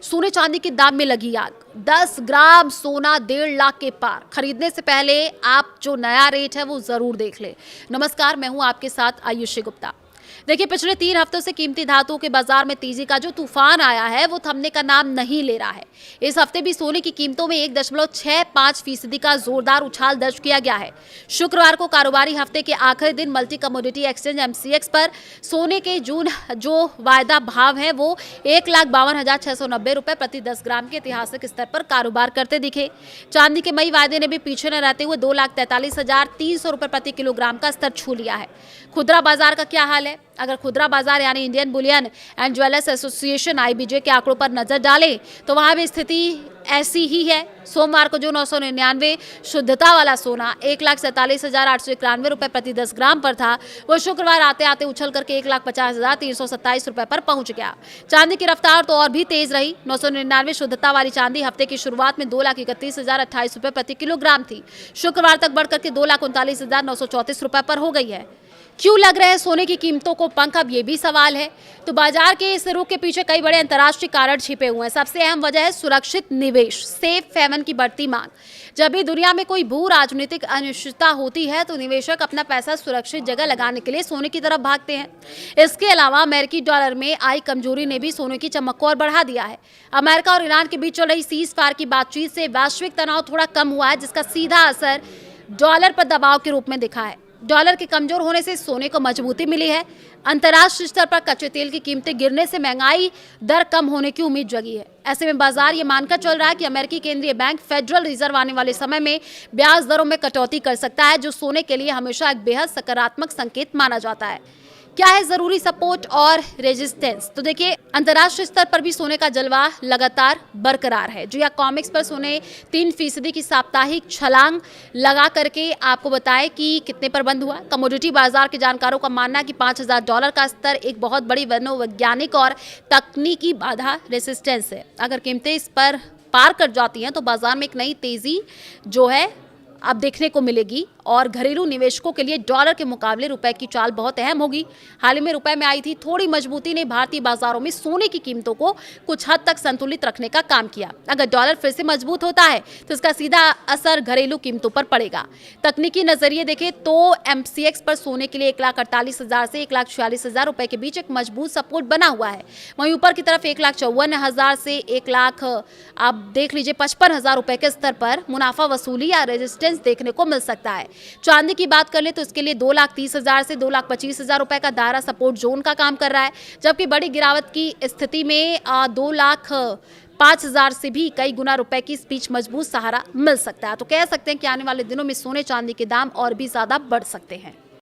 सोने चांदी के दाम में लगी आग। 10 ग्राम सोना 1.5 लाख के पार। खरीदने से पहले आप जो नया रेट है वो जरूर देख ले। नमस्कार, मैं हूं आपके साथ आयुषी गुप्ता। देखिए, पिछले 3 हफ्तों से कीमती धातुओं के बाजार में तेजी का जो तूफान आया है वो थमने का नाम नहीं ले रहा है। इस हफ्ते भी सोने की कीमतों में 1.65% का जोरदार उछाल दर्ज किया गया है। शुक्रवार को कारोबारी हफ्ते के आखिरी दिन मल्टी कमोडिटी एक्सचेंज MCX पर सोने के जून जो वायदा भाव है वो 1,52,690 रुपए प्रति 10 ग्राम के ऐतिहासिक स्तर पर कारोबार करते दिखे। चांदी के मई वायदे ने भी पीछे न रहते हुए 2,43,300 रुपए प्रति किलोग्राम का स्तर छू लिया है। खुदरा बाजार का क्या हाल है? अगर खुदरा बाजार यानी Indian Boolean and jewellers association IBJ के आंकड़ों पर नजर डालें तो वहां भी स्थिति ऐसी ही है। सोमवार को जो 999 शुद्धता वाला सोना 1,47,891 रुपए प्रति 10 ग्राम पर था, वो शुक्रवार आते आते उछल करके 1,50,327 रुपए पर पहुंच गया। चांदी की रफ्तार तो और भी तेज रही। 999 शुद्धता वाली चांदी हफ्ते की शुरुआत में 2,31,028 रुपए प्रति किलोग्राम थी। शुक्रवार तक बढ़कर के 2,39,934 रुपए पर हो गई है। क्यों लग रहे हैं सोने की कीमतों को पंख? अब ये भी सवाल है। तो बाजार के इस रुख के पीछे कई बड़े अंतर्राष्ट्रीय कारण छिपे हुए हैं। सबसे अहम वजह है सुरक्षित निवेश, सेफ हेवन की बढ़ती मांग। जब भी दुनिया में कोई भू राजनीतिक अनिश्चितता होती है तो निवेशक अपना पैसा सुरक्षित जगह लगाने के लिए सोने की तरफ भागते हैं। इसके अलावा अमेरिकी डॉलर में आई कमजोरी ने भी सोने की चमक को और बढ़ा दिया है। अमेरिका और ईरान के बीच चल रही सीज फायर की बातचीत से वैश्विक तनाव थोड़ा कम हुआ है, जिसका सीधा असर डॉलर पर दबाव के रूप में दिखा है। डॉलर के कमजोर होने से सोने को मजबूती मिली है। अंतर्राष्ट्रीय स्तर पर कच्चे तेल की कीमतें गिरने से महंगाई दर कम होने की उम्मीद जगी है। ऐसे में बाजार ये मानकर चल रहा है कि अमेरिकी केंद्रीय बैंक फेडरल रिजर्व आने वाले समय में ब्याज दरों में कटौती कर सकता है, जो सोने के लिए हमेशा एक बेहद सकारात्मक संकेत माना जाता है। क्या है जरूरी सपोर्ट और रेजिस्टेंस? तो देखिए, अंतर्राष्ट्रीय स्तर पर भी सोने का जलवा लगातार बरकरार है। जो या कॉमिक्स पर सोने 3% की साप्ताहिक छलांग लगा करके आपको बताएं कि कितने पर बंद हुआ। कमोडिटी बाजार के जानकारों का मानना है कि $5,000 का स्तर एक बहुत बड़ी मनोवैज्ञानिक और तकनीकी बाधा रेजिस्टेंस है। अगर कीमतें इस पर पार कर जाती हैं तो बाजार में एक नई तेजी जो है अब देखने को मिलेगी और घरेलू निवेशकों के लिए डॉलर के मुकाबले रुपए की चाल बहुत अहम होगी। हाल ही में रुपए में आई थी थोड़ी मजबूती ने भारतीय बाजारों में सोने की कीमतों को कुछ हद तक संतुलित रखने का काम किया। अगर डॉलर फिर से मजबूत होता है तो इसका सीधा असर घरेलू कीमतों पर पड़ेगा। तकनीकी नजरिए देखें तो MCX पर सोने के लिए 1,48,000 से 1,46,000 रुपए के बीच एक मजबूत सपोर्ट बना हुआ है। वहीं ऊपर की तरफ 1,54,000 से 1,00,000 आप देख लीजिए 55,000 रुपए के स्तर पर मुनाफा वसूली या रेजिस्टेंस देखने को मिल सकता है। चांदी की बात कर ले तो इसके लिए 2,30,000 से 2,25,000 रुपए का दायरा सपोर्ट जोन का काम कर रहा है, जबकि बड़ी गिरावट की स्थिति में 2,05,000 से भी कई गुना रुपए की स्पीच मजबूत सहारा मिल सकता है। तो कह सकते हैं कि आने वाले दिनों में सोने चांदी के दाम और भी ज्यादा बढ़ सकते हैं।